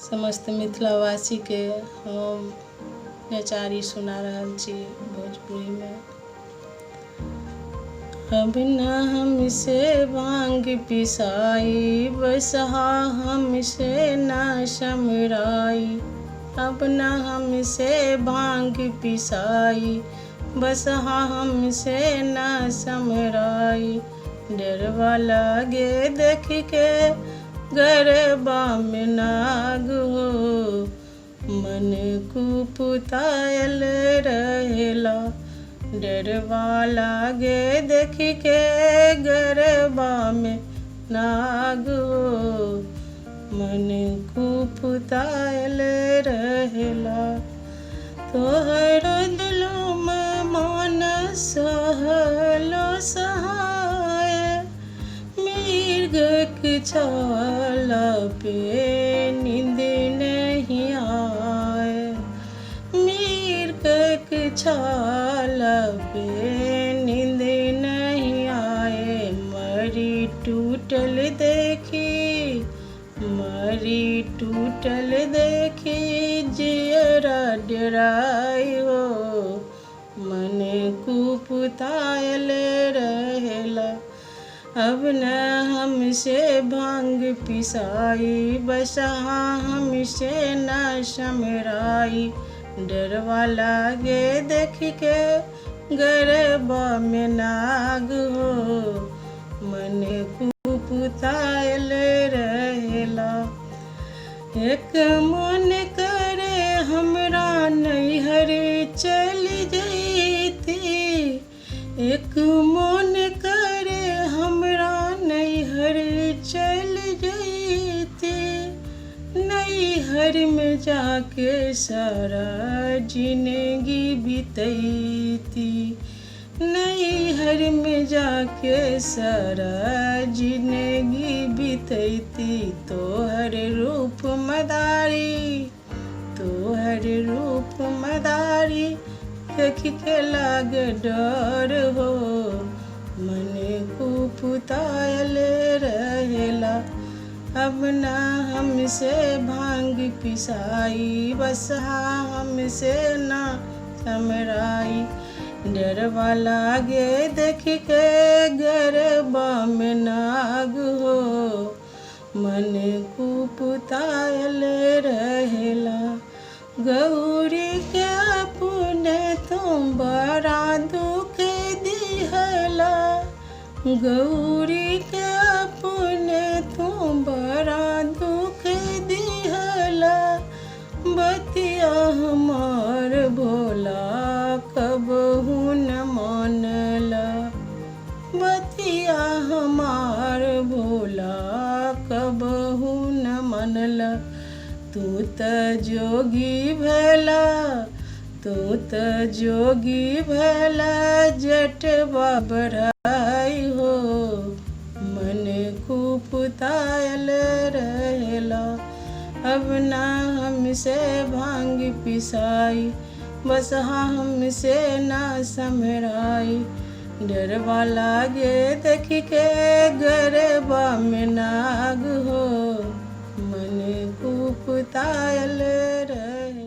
समस्त मिथिलावासी के हम नचारी सुना रहल छी भोजपुरी में। अब न हमसे भांग पिसाई, बसहा हमसे न समराई। अब न हमसे भांग पिसाई, बसहा हमसे न समराई। डरवा लागे देख के गरबा में नाग हो, मन कुपुतायल रहेला। डरवा लागे देख के गरबा में नाग हो, मन कुपुतायल रहेला। तोहर दिलो में मन सहलो सहाय, मृगक छाला पे नींद नहीं आए। मृगक छाला पे नींद नहीं आए। मरी टूटल देखी, मरी टूटल देखी जियरा डराई हो, मन कुपुतायल रहेला। अब न हमसे भांग पिसाई, बसहा हमसे न समराई। डरवा लागे देख के गरबा में नाग हो, मन कुपुतायल रहेला। एक मन करे हमरा नैहर चल जैती, एक मन करे हमरा नैहर चल जैती। नैहर में जाके सारा जिंदगी बितैती। नैहर में जाके सारा जिंदगी बितैती। तोहर रूप मदारी, तोहर रूप मदारी देख के लाग डर हो, मन कुपुतायल रहेला। अब न हमसे भांग पिसाई, बसहा हमसे न समराई। डरवा लागे देख के गरबा में नाग हो, मन कुपुतायल रहेला। गौरी के अपने तुम बड़ा दुख दिहला, गौरी के अपने तुम बड़ा दुख दिहला। बतिया हमार भोला कबहू न मानला, बतिया हमार भोला कबहू न मनला। तू त जोगी भला, तू त जोगी भला जटवा बढ़ाई हो, मन कुपुतायल रहेला। अब न हमसे भांग पिसाई, बसहा हमसे न समराई। डरवा लागे देख के गरबा में नाग हो, मन कुपुतायल रहे।